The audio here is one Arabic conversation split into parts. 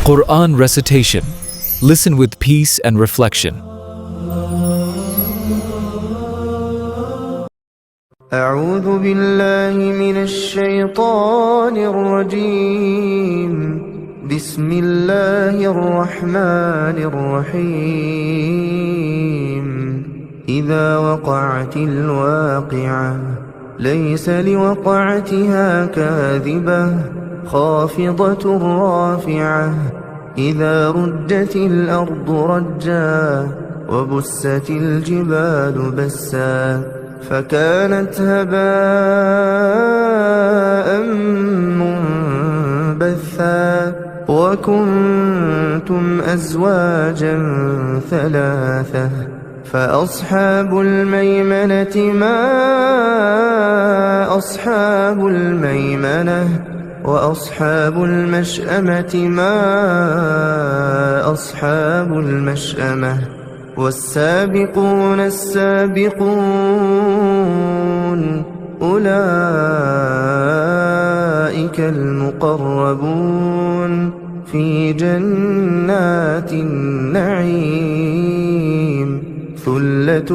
Quran recitation. Listen with peace and reflection. أعوذ بالله من الشيطان الرجيم. بسم الله الرحمن الرحيم. إذا وقعت الواقعة ليس لوقعتها كاذبة خافضة رافعة. إذا رجت الأرض رجا وبست الجبال بسا فكانت هباء منبثا. وكنتم أزواجا ثلاثة فأصحاب الميمنة ما أصحاب الميمنة وأصحاب المشأمة ما أصحاب المشأمة. والسابقون السابقون أولئك المقربون في جنات النعيم. ثلة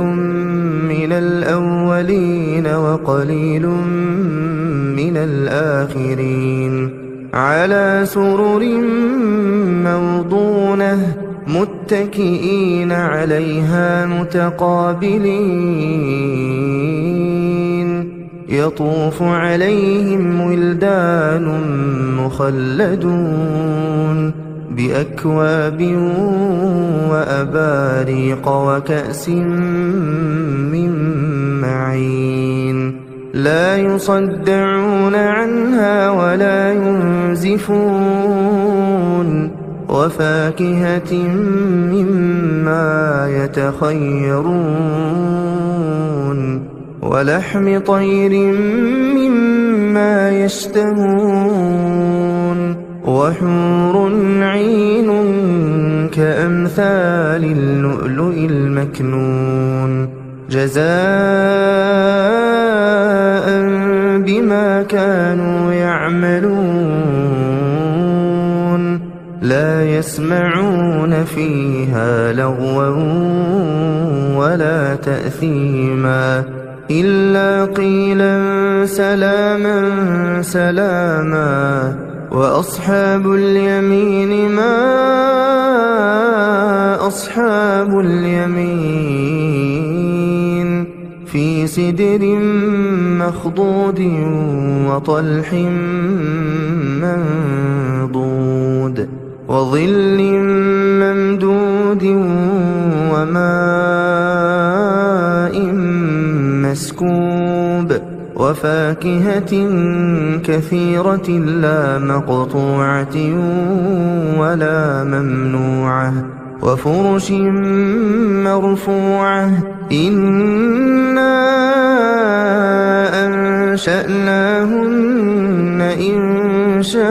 من الأولين وقليل من الآخرين. على سرر موضونة متكئين عليها متقابلين. يطوف عليهم ولدان مخلدون بأكواب وأباريق وكأس من معين. لا يصدعون عنها ولا ينزفون. وفاكهة مما يتخيرون. ولحم طير مما يشتهون. وحور عين كأمثال اللؤلؤ المكنون جزاء بما كانوا يعملون. لا يسمعون فيها لغوا ولا تأثيما إلا قيلا سلاما سلاما. وأصحاب اليمين ما أصحاب اليمين. في سدر مخضود وطلح منضود وظل ممدود وماء مسكوب. وفاكهة كثيرة لا مقطوعة ولا ممنوعة. وفرش مرفوعة. إنا أنشأناهن إنشاء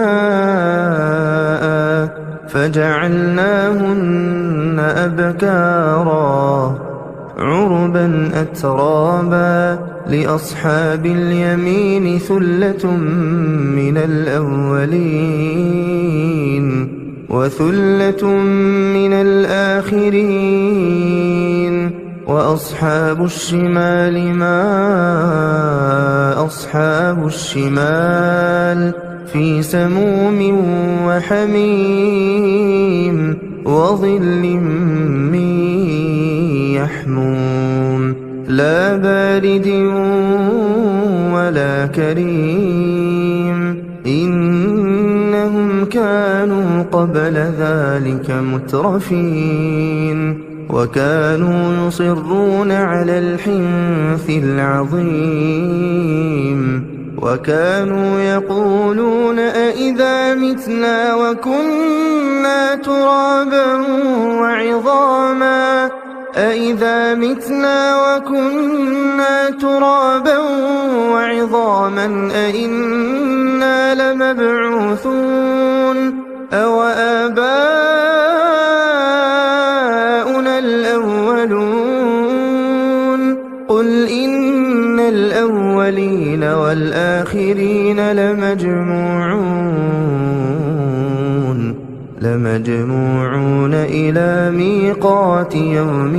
فجعلناهن أبكارا عربا أترابا. لأصحاب اليمين ثلة من الأولين وثلة من الآخرين. وأصحاب الشمال ما أصحاب الشمال. في سموم وحميم وظل من يحموم. لا بارد ولا كريم. إنهم كانوا قبل ذلك مترفين وكانوا يصرون على الحنث العظيم. وكانوا يقولون أئذا متنا وكنا ترابا وعظاما أئذا متنا وكنا ترابا وعظاما أئنا لمبعوثون أو آباؤنا الأولون. قل إن الأولين والآخرين لمجموعون لمجموعون إلى ميقات يوم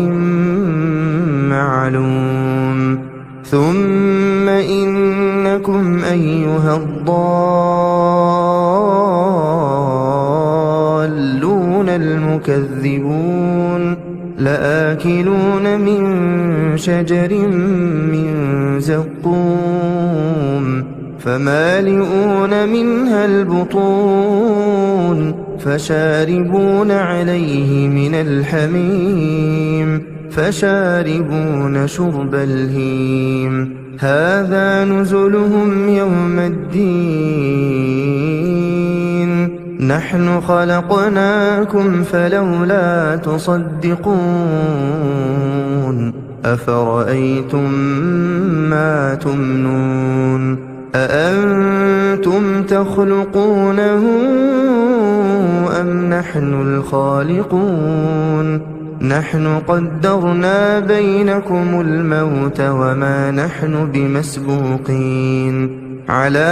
معلوم ثم إنكم أيها الضالون المكذبون لآكلون من شجر من زقوم فمالئون منها البطون فشاربون عليه من الحميم فشاربون شرب الهيم هذا نزلهم يوم الدين نحن خلقناكم فلولا تصدقون أفرأيتم ما تمنون أأنتم تخلقونه أم نحن الخالقون نحن قدرنا بينكم الموت وما نحن بمسبوقين على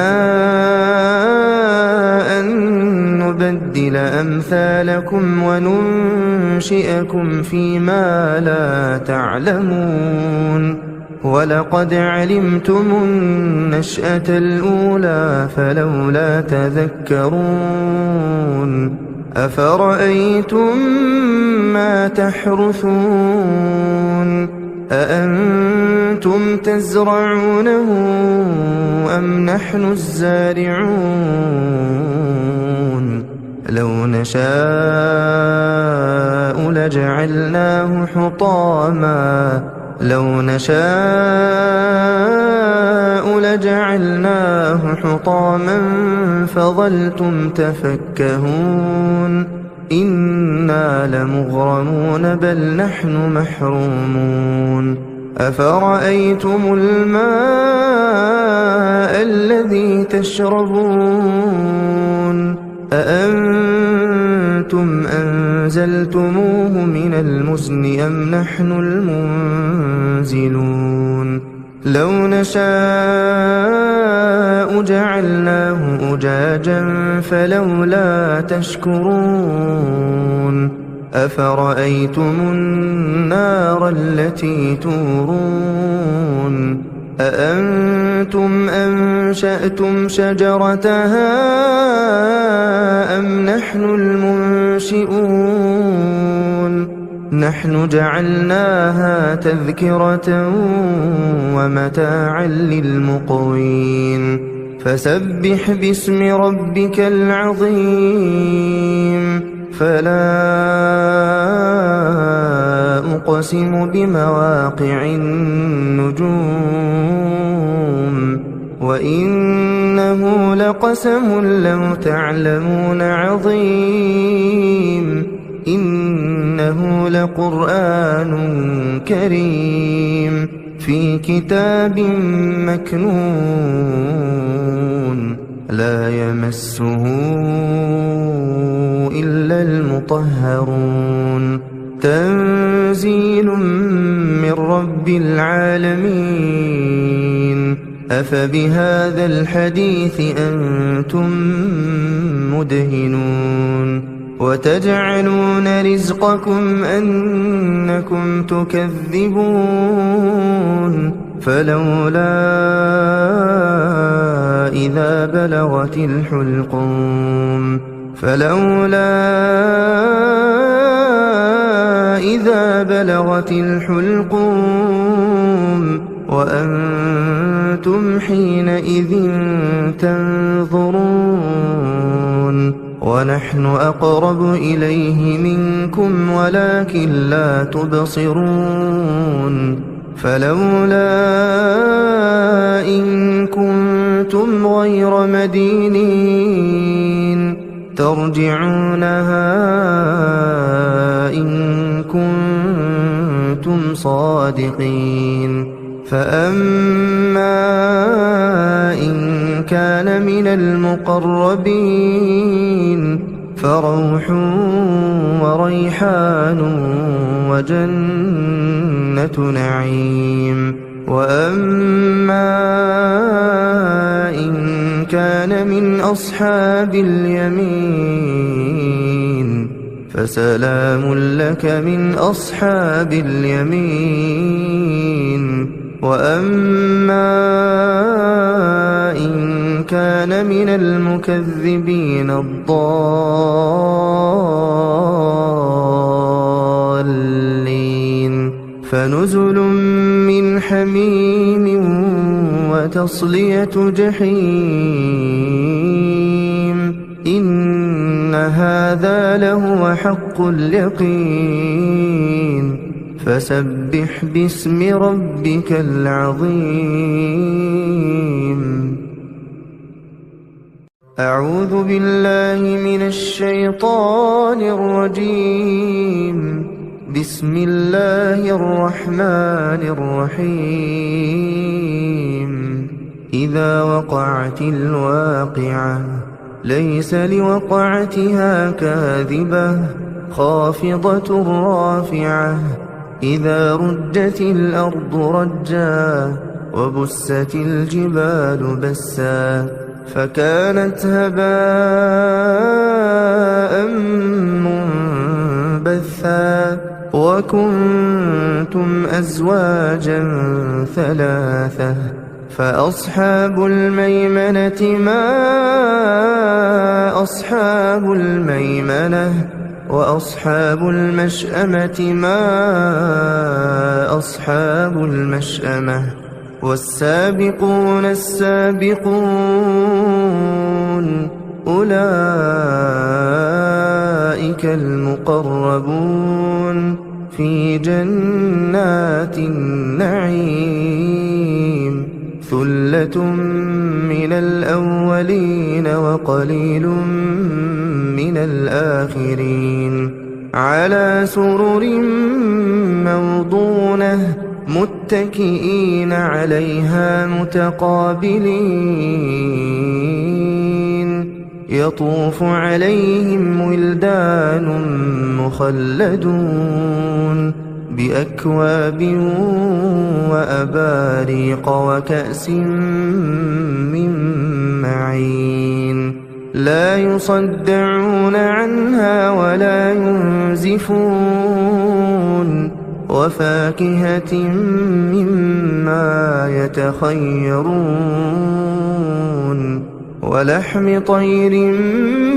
أن نبدل أمثالكم وننشئكم فيما لا تعلمون ولقد علمتم النشأة الأولى فلولا تذكرون أفرأيتم ما تحرثون أأنتم تزرعونه أم نحن الزارعون لو نشاء لجعلناه حطاما فظلتم تفكهون إنا لمغرمون بل نحن محرومون أفرأيتم الماء الذي تشربون أأنتم أنزلتموه من المزن أم نحن المنزلون لو نشاء جعلناه أجاجا فلولا تشكرون أفرأيتم النار التي تورون أأنتم أنشأتم شجرتها أم نحن المنشئون نحن جعلناها تذكرة ومتاعا للمقوين فسبح باسم ربك العظيم فلا أقسم بمواقع النجوم وإنه لقسم لو تعلمون عظيم إنه لقرآن كريم في كتاب مكنون لا يمسه إلا المطهرون تنزيل من رب العالمين أفبهذا الحديث أنتم مدهنون وتجعلون رزقكم أنكم تكذبون فلولا إذا بلغت الحلقوم وأنتم حينئذ تنظرون ونحن أقرب إليه منكم ولكن لا تبصرون فلولا إن كنتم غير مدينين ترجعونها إن كنتم صادقين فأما إن كان من المقربين فروح وريحان وجنة نعيم وأما إن كان من أصحاب اليمين فسلام لك من أصحاب اليمين. وأما إن كان من المكذبين الضالين فنزل من حميم وتصلية جحيم. إن هذا لهو حق اليقين. فسبح باسم ربك العظيم. أعوذ بالله من الشيطان الرجيم. بسم الله الرحمن الرحيم. إذا وقعت الواقعة ليس لوقعتها كاذبة خافضة رافعة. إذا رجت الأرض رجا وبست الجبال بسا فكانت هباء منبثا. وكنتم أزواجا ثلاثة فأصحاب الميمنة ما أصحاب الميمنة وأصحاب المشأمة ما أصحاب المشأمة. والسابقون السابقون أولئك المقربون في جنات النعيم. ثلة من الأولين وقليل من الآخرين. على سرر موضونة متكئين عليها متقابلين. يطوف عليهم ولدان مخلدون بأكواب وأباريق وكأس من معين. لا يصدعون عنها ولا ينزفون. وفاكهة مما يتخيرون. ولحم طير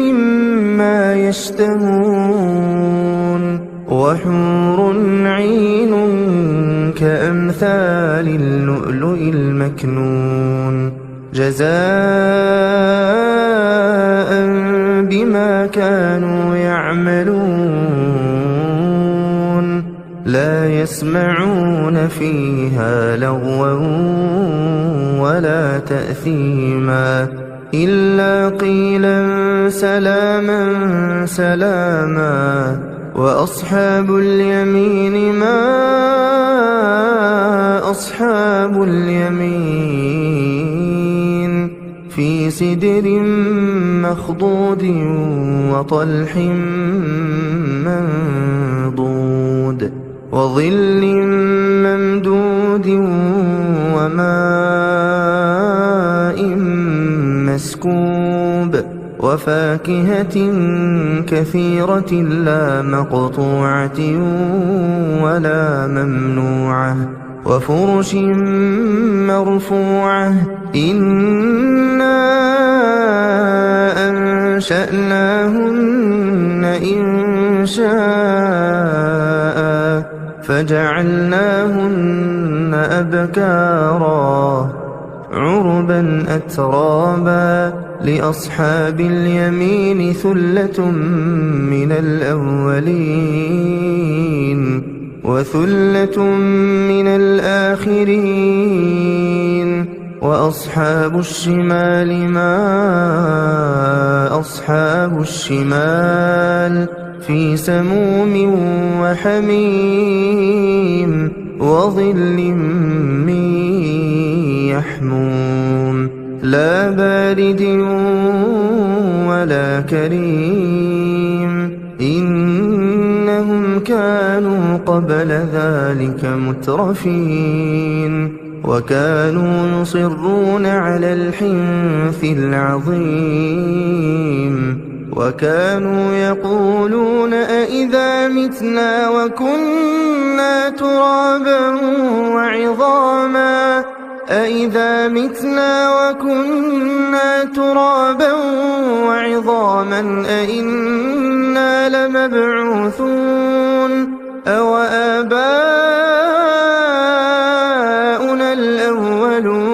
مما يشتهون. وحور عين كأمثال اللؤلؤ المكنون جزاء بما كانوا يعملون. لا يسمعون فيها لغوا ولا تأثيما إلا قيلا سلاما سلاما. وأصحاب اليمين ما أصحاب اليمين. في سدر مخضود وطلح منضود وظل ممدود وماء مسكوب. وفاكهة كثيرة لا مقطوعة ولا ممنوعة. وفرش مرفوعة. إنا أنشأناهن إنشاء فجعلناهن أبكارا عربا أترابا. لأصحاب اليمين ثلة من الأولين وثلة من الآخرين. وأصحاب الشمال ما أصحاب الشمال. في سموم وحميم وظل من يحموم. لا بارد ولا كريم. إنهم كانوا قبل ذلك مترفين وكانوا يصرون على الحنث العظيم. وكانوا يقولون متنا وكنا ترابا وعظاما أإذا متنا وكنا ترابا وعظاما أإنا لمبعوثون أو آباؤنا الأولون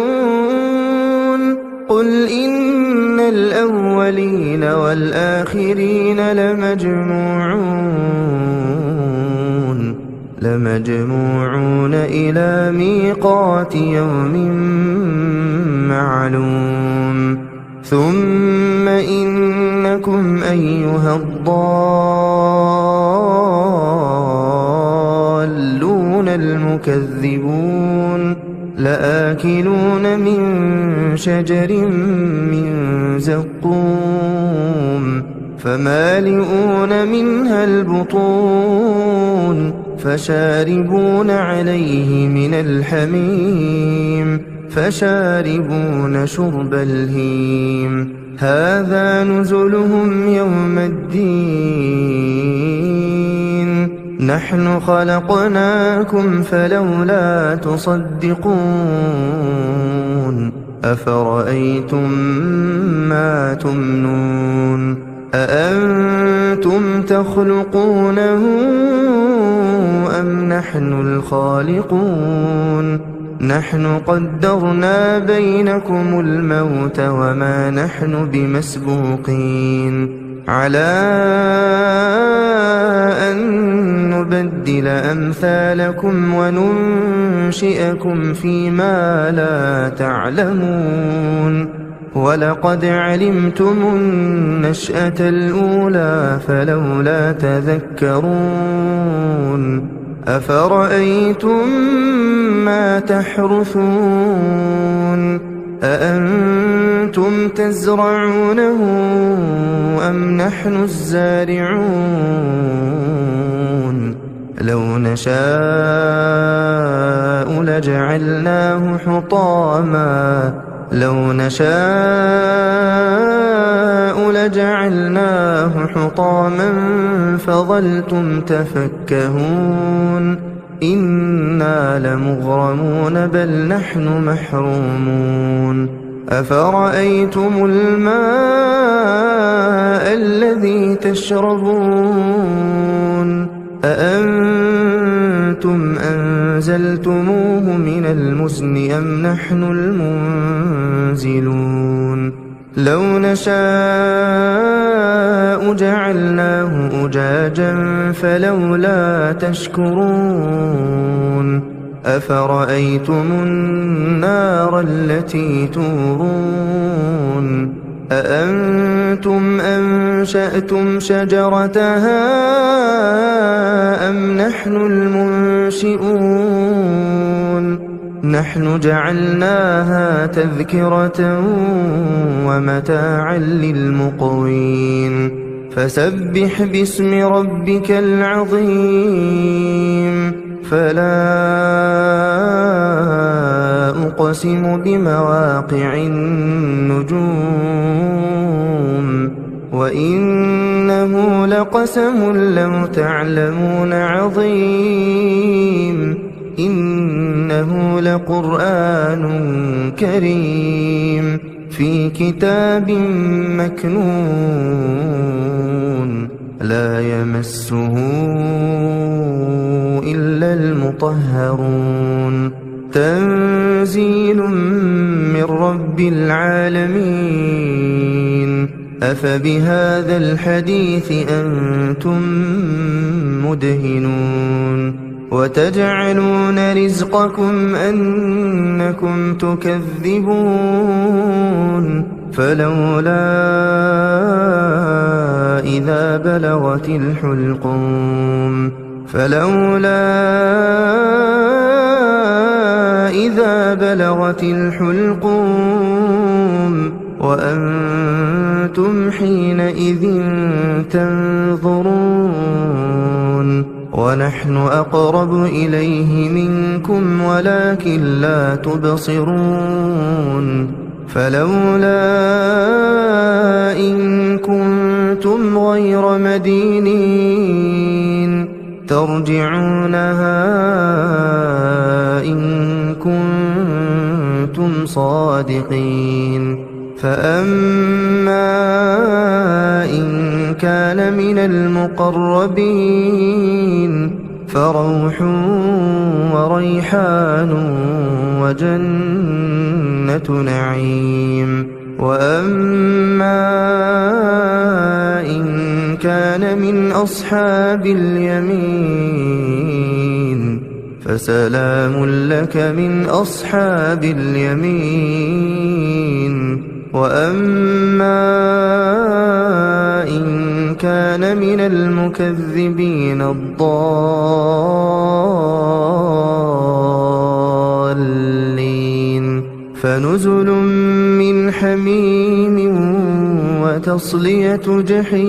قل إن الأولين والآخرين لمجموعون إلى ميقات يوم معلوم ثم إنكم أيها الضالون المكذبون لآكلون من شجر من زقوم فمالئون منها البطون فشاربون عليه من الحميم فشاربون شرب الهيم هذا نزلهم يوم الدين نحن خلقناكم فلولا تصدقون أفرأيتم ما تمنون أأنتم تخلقونه أم نحن الخالقون نحن قدرنا بينكم الموت وما نحن بمسبوقين على أن نبدل أمثالكم وننشئكم فيما لا تعلمون ولقد علمتم النشأة الأولى فلولا تذكرون أفرأيتم ما تحرثون أأنتم تزرعونه أم نحن الزارعون لو نشاء لجعلناه حطاما فظلتم تفكهون إنا لمغرمون بل نحن محرومون أفرأيتم الماء الذي تشربون أأنتم أنزلتموه من المزن أم نحن المنزلون لو نشاء جعلناه أجاجا فلولا تشكرون أفرأيتم النار التي تورون أأنتم أنشأتم شجرتها أم نحن المنشئون نحن جعلناها تذكرة ومتاعا للمقوين فسبح باسم ربك العظيم فلا أقسم بمواقع النجوم وإنه لقسم لو تعلمون عظيم إنه لقرآن كريم في كتاب مكنون لا يمسه إلا المطهرون تنزيل من رب العالمين أفبهذا الحديث أنتم مدهنون وتجعلون رزقكم أنكم تكذبون فلولا إذا بلغت الحلقوم وأنتم حينئذ تنظرون ونحن أقرب إليه منكم ولكن لا تبصرون فلولا إن كنتم غير مدينين ترجعونها إن كنتم صادقين فأما إن كان من المقربين فروح وريحان وجنة نعيم وأما إن كان من أصحاب اليمين فسلام لك من أصحاب اليمين وأما إن كان من المكذبين الضالين فنزل من حميم وتصلية جحيم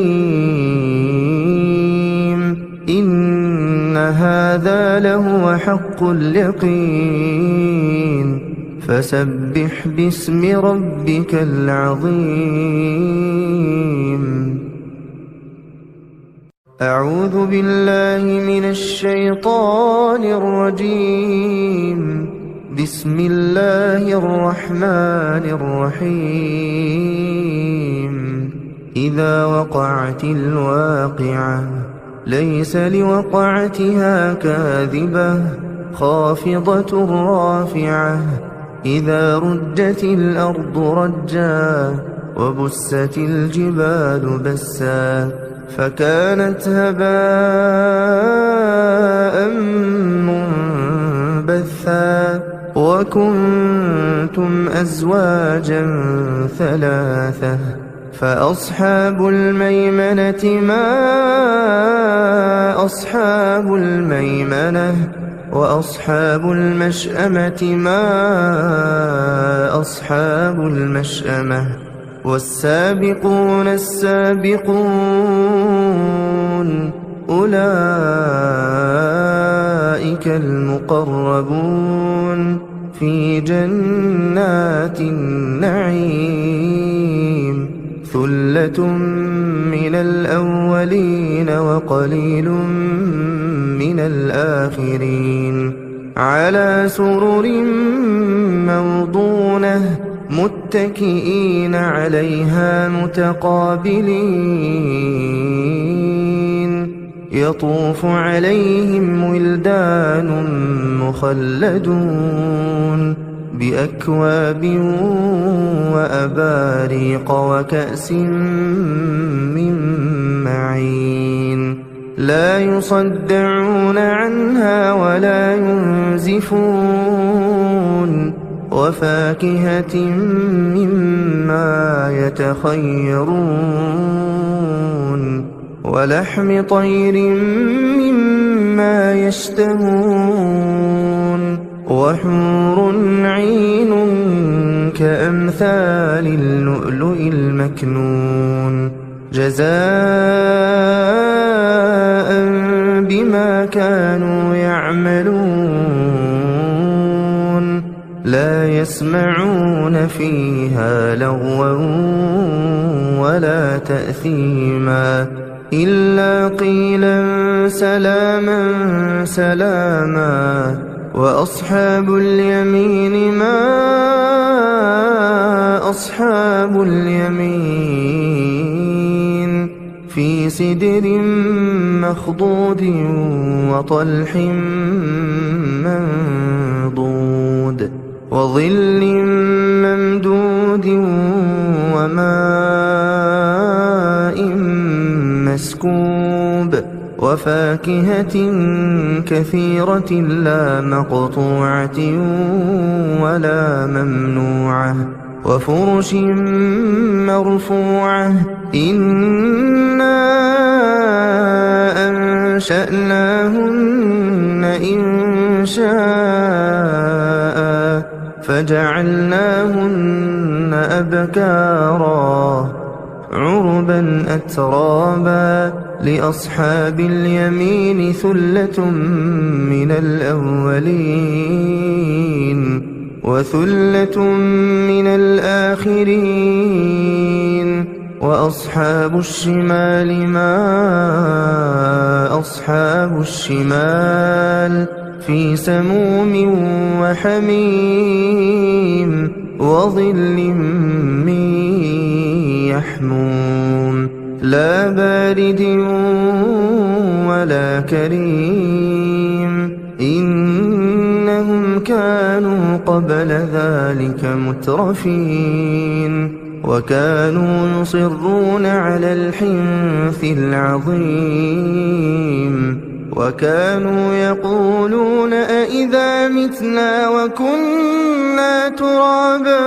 إن هذا لهو حق اليقين فسبح باسم ربك العظيم أعوذ بالله من الشيطان الرجيم بسم الله الرحمن الرحيم إذا وقعت الواقعة ليس لوقعتها كاذبة خافضة رافعة إذا رجت الأرض رجا وبست الجبال بسا فكانت هباء منبثا وكنتم أزواجا ثلاثة فأصحاب الميمنة ما أصحاب الميمنة وأصحاب المشأمة ما أصحاب المشأمة والسابقون السابقون أولئك المقربون في جنات النعيم ثلة من الأولين وقليل من الآخرين على سرر موضونة متكئين عليها متقابلين يطوف عليهم ولدان مخلدون بأكواب وأباريق وكأس من معين لا يصدعون عنها ولا ينزفون وفاكهة مما يتخيرون ولحم طير مما يشتهون وحور عين كأمثال اللؤلؤ المكنون جزاء بما كانوا يعملون لا يسمعون فيها لغوا ولا تأثيما إلا قيلا سلاما سلاما وأصحاب اليمين ما أصحاب اليمين في سدر مخضود وطلح منضود وظل ممدود وماء مسكوب وفاكهة كثيرة لا مقطوعة ولا ممنوعة وفرش مرفوعة إنا أنشأناهن إنشاء فجعلناهن أبكارا عربا أترابا لأصحاب اليمين ثلة من الأولين وثلة من الآخرين وأصحاب الشمال ما أصحاب الشمال في سموم وحميم وظل من يحموم لا بارد ولا كريم إنهم كانوا قبل ذلك مترفين وكانوا يصرون على الحنث العظيم وكانوا يقولون أئذا متنا وكنا ترابا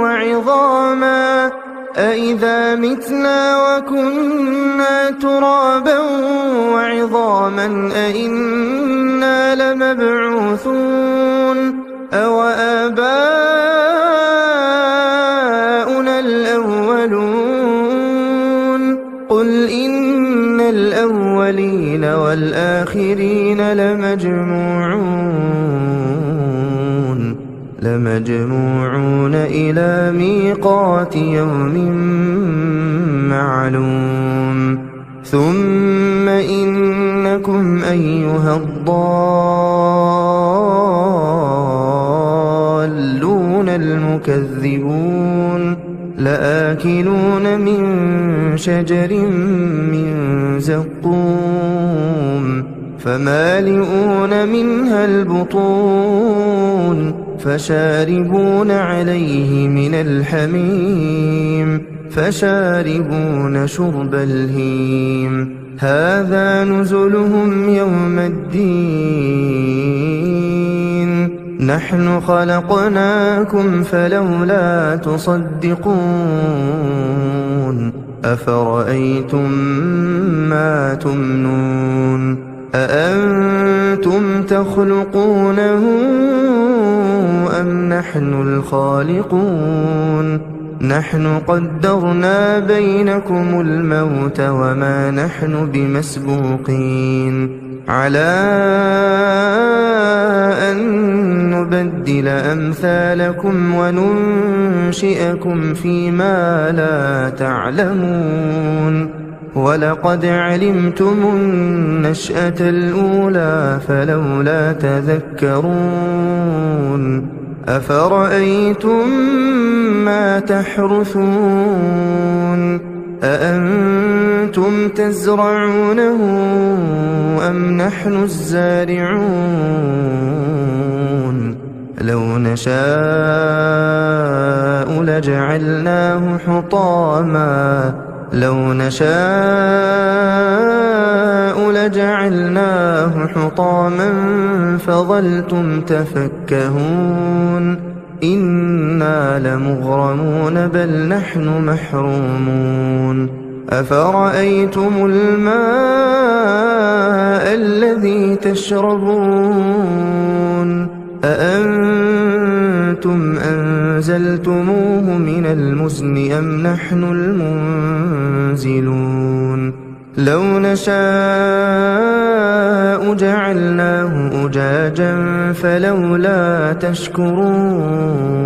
وعظاما أئذا متنا وكنا ترابا وعظاما أئنا لمبعوثون أو آباؤنا الأولون قل إن الأولين والآخرين لمجموعون إلى ميقات يوم معلوم ثم إنكم أيها الضالون المكذبون لآكلون من شجر من زقوم فمالئون منها البطون فشاربون عليه من الحميم فشاربون شرب الهيم هذا نزلهم يوم الدين نحن خلقناكم فلولا تصدقون أفرأيتم ما تمنون أأنتم تخلقونه أم نحن الخالقون نحن قدرنا بينكم الموت وما نحن بمسبوقين على أن نبدل أمثالكم وننشئكم فيما لا تعلمون ولقد علمتم النشأة الأولى فلولا تذكرون أفرأيتم ما تحرثون أأنتم تزرعونه أم نحن الزارعون لو نشاء لجعلناه حطاما فظلتم تفكهون إنا لمغرمون بل نحن محرومون أفرأيتم الماء الذي تشربون أأنتم أنزلتموه من المزن أم نحن المنزلون لو نشاء جعلناه أجاجا فلولا تشكرون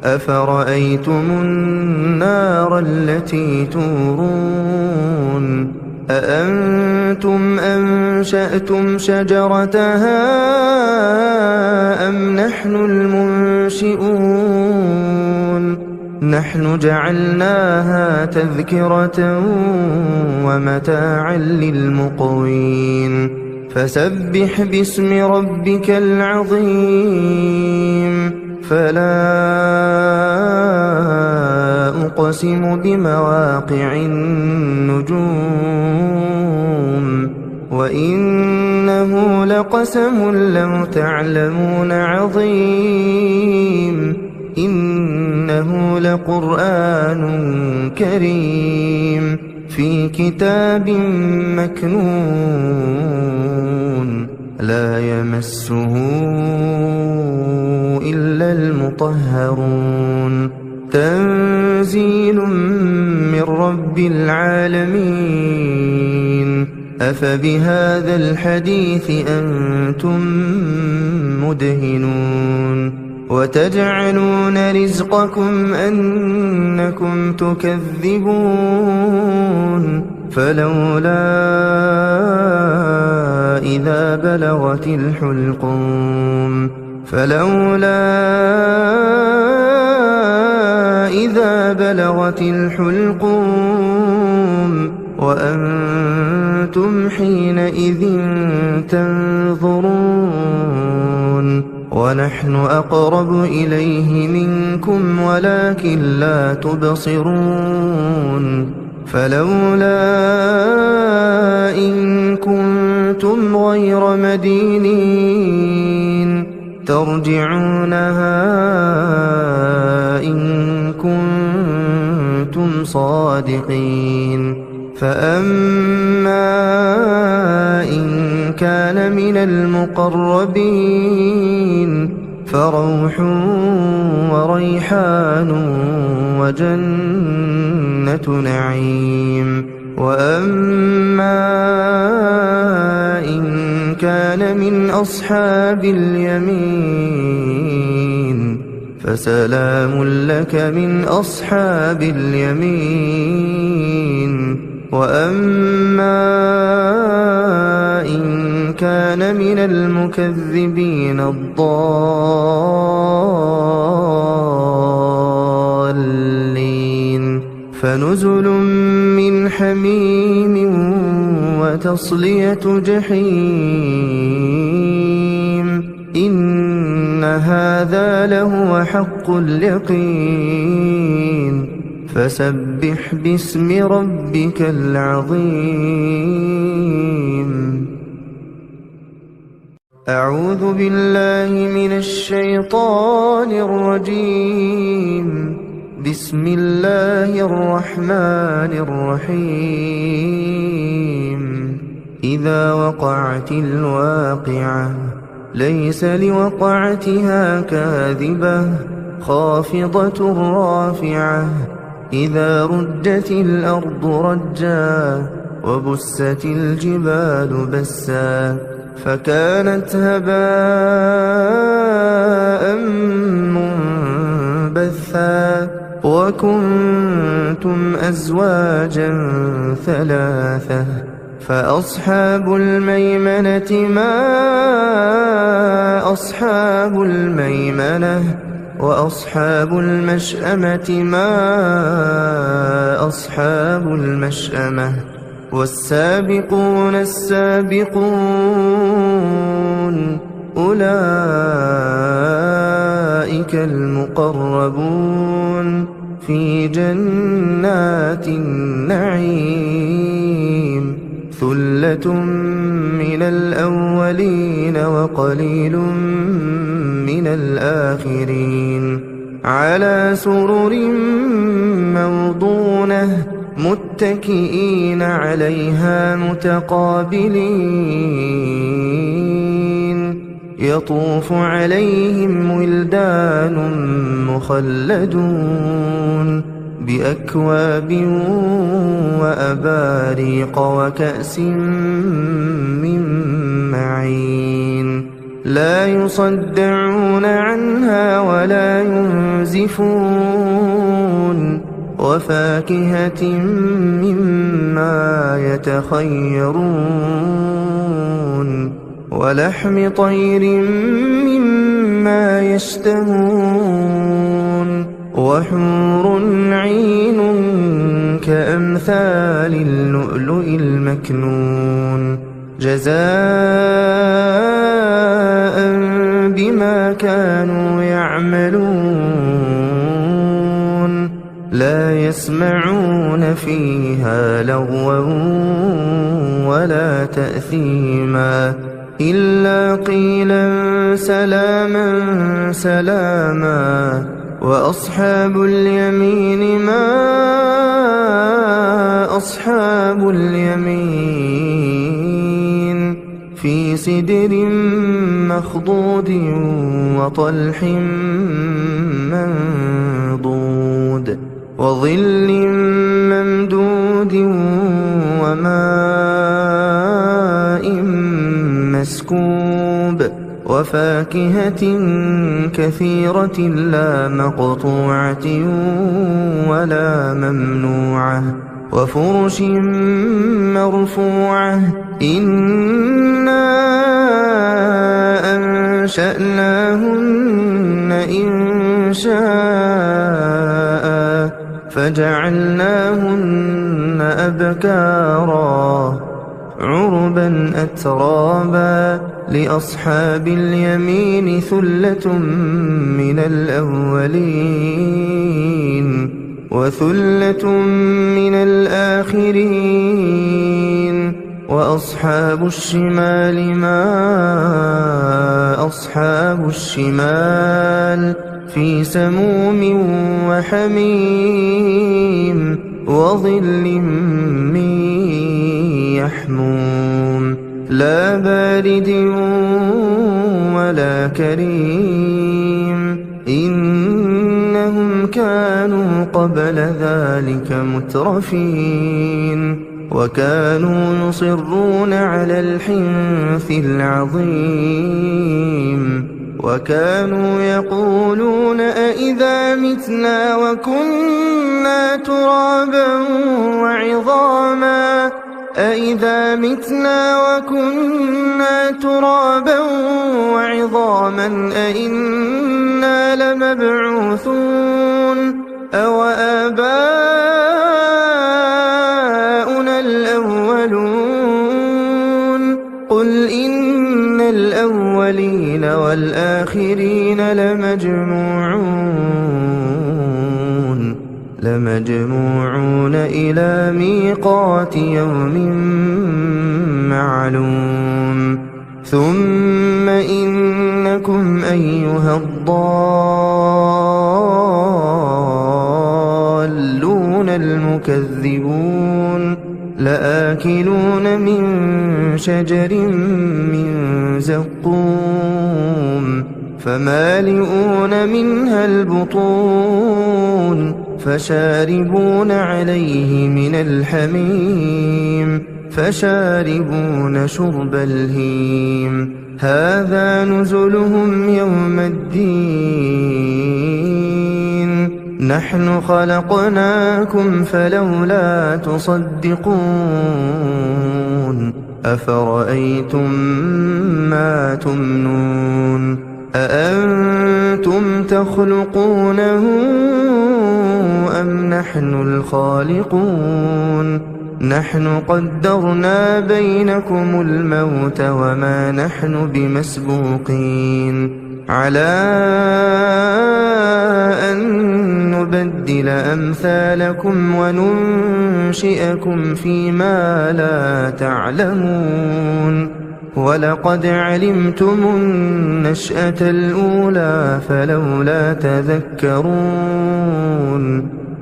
أفرأيتم النار التي تورون أأنتم أنشأتم شجرتها أم نحن المنشئون نحن جعلناها تذكرة ومتاعا للمقوين فسبح باسم ربك العظيم فلا أقسم بمواقع النجوم وإنه لقسم لو تعلمون عظيم إنه لقرآن كريم في كتاب مكنون لا يمسه إلا المطهرون تنزيل من رب العالمين أفبهذا الحديث أنتم مدهنون وتجعلون رزقكم أنكم تكذبون، 'فلولا' ' إذا بلغت الحلقوم فلولا إذا بلغت الحلقوم وأنتم حينئذ تنظرون ونحن أقرب إليه منكم ولكن لا تبصرون فلولا إن كنتم غير مدينين ترجعونها إن كنتم صادقين فأما إن كان من المقربين فروح وريحان وجنة نعيم وأما إن كان من أصحاب اليمين فسلام لك من أصحاب اليمين وأما إن كان من المكذبين الضالين فنزل من حميم وتصلية جحيم إن هذا لهو حق اليقين فسبح باسم ربك العظيم أعوذ بالله من الشيطان الرجيم بسم الله الرحمن الرحيم إذا وقعت الواقعة ليس لوقعتها كاذبة خافضة رافعة إذا رجت الأرض رجا وبست الجبال بسا فكانت هباء منبثا وكنتم أزواجا ثلاثة فأصحاب الميمنة ما أصحاب الميمنة وأصحاب المشأمة ما أصحاب المشأمة والسابقون السابقون أولئك المقربون في جنات النعيم ثلة من الأولين وقليل من الآخرين على سرر موضونة متكئين عليها متقابلين يطوف عليهم ولدان مخلدون بأكواب وأباريق وكأس من معين لا يصدعون عنها ولا ينزفون وفاكهة مما يتخيرون ولحم طير مما يشتهون وحور عين كأمثال اللؤلؤ المكنون جزاء بما كانوا يعملون لا يسمعون فيها لغوا ولا تأثيما إلا قيلا سلاما سلاما وأصحاب اليمين ما أصحاب اليمين في سدر مخضود وطلح منضود وظل ممدود وماء مسكوب وفاكهة كثيرة لا مقطوعة ولا ممنوعة وفرش مرفوعة إنا فجعلناهن أبكارا عربا أترابا لأصحاب اليمين ثلة من الأولين وثلة من الآخرين وأصحاب الشمال ما أصحاب الشمال في سموم وحميم وظل من يحموم لا بارد ولا كريم إنهم كانوا قبل ذلك مترفين وكانوا يصرون على الحنث العظيم وكانوا يقولون أئذا متنا وكنا ترابا وعظاما أئذا متنا وكنا ترابا وعظاما أئنا لمبعوثون أو آباؤنا الأولون قل إن الأولين والآخرين لمجموعون إلى ميقات يوم معلوم ثم إنكم أيها الضالون المكذبون لآكلون من شجر من زقوم فمالئون منها البطون فشاربون عليه من الحميم فشاربون شرب الهيم هذا نزلهم يوم الدين نحن خلقناكم فلولا تصدقون أفرأيتم ما تمنون أأنتم تخلقونه أم نحن الخالقون نحن قدرنا بينكم الموت وما نحن بمسبوقين على أن نبدل أمثالكم وننشئكم فيما لا تعلمون ولقد علمتم النشأة الأولى فلولا تذكرون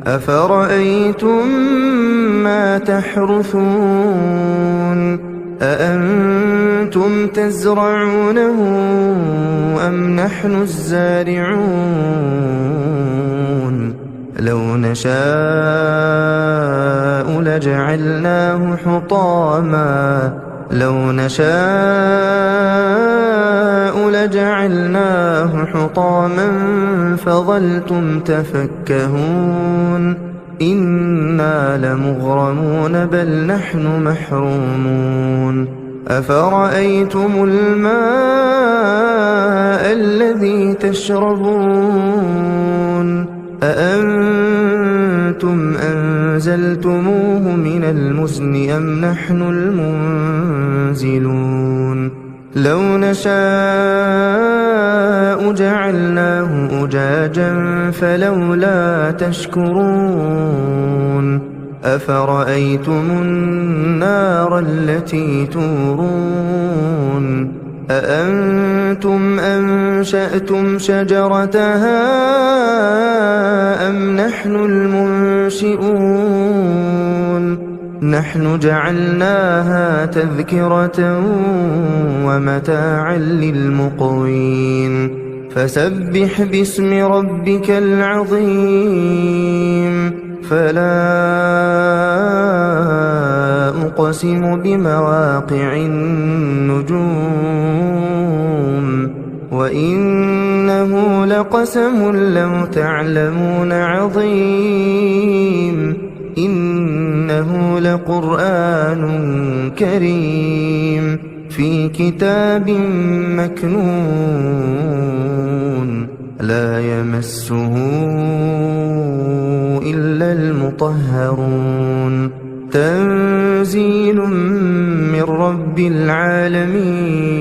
أفرأيتم ما تحرثون أأنتم تزرعونه أم نحن الزارعون لو نشاء لجعلناه حطاما فظلتم تفكهون إنا لمغرمون بل نحن محرومون أفرأيتم الماء الذي تشربون أأنتم أنزلتموه من المزن أم نحن المنزلون لو نشاء جعلناه أجاجا فلولا تشكرون أفرأيتم النار التي تورون أأنتم أنشأتم شجرتها أم نحن المنشئون نحن جعلناها تذكرة ومتاعا للمقوين فسبح باسم ربك العظيم فلا أقسم بمواقع النجوم وإنه لقسم لو تعلمون عظيم إنه لقرآن كريم في كتاب مكنون لا يمسه إلا المطهرون تنزيل من رب العالمين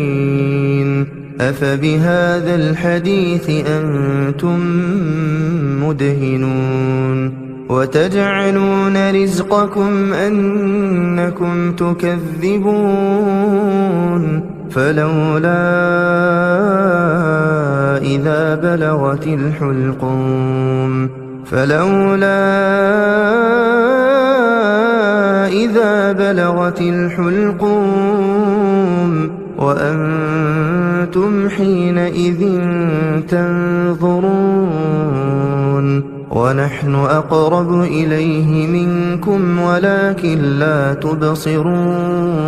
أفبهذا الحديث أنتم مدهنون وتجعلون رزقكم أنكم تكذبون فلولا إذا بلغت الحلقوم وأنتم حينئذ تنظرون ونحن أقرب إليه منكم ولكن لا تبصرون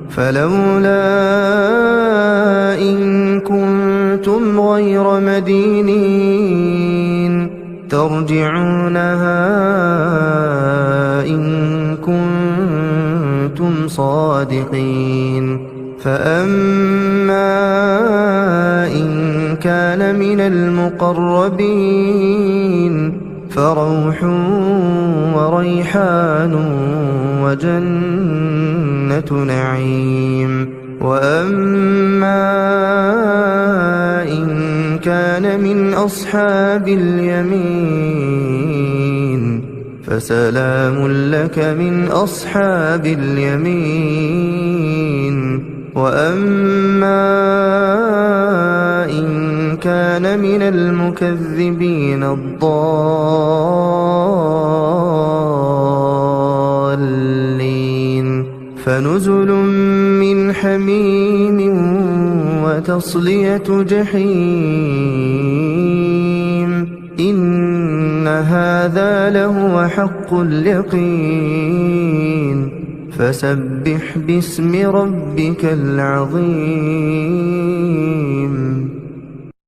فلولا إن كنتم غير مدينين ترجعونها إن كنتم صادقين فأما إن كان من المقربين فروح وريحان وجنة نعيم وأما إن كان من أصحاب اليمين فسلام لك من أصحاب اليمين وأما إن كان من المكذبين الضالين فنزل من حميم وتصلية جحيم إن هذا لهو حق اليقين فسبح باسم ربك العظيم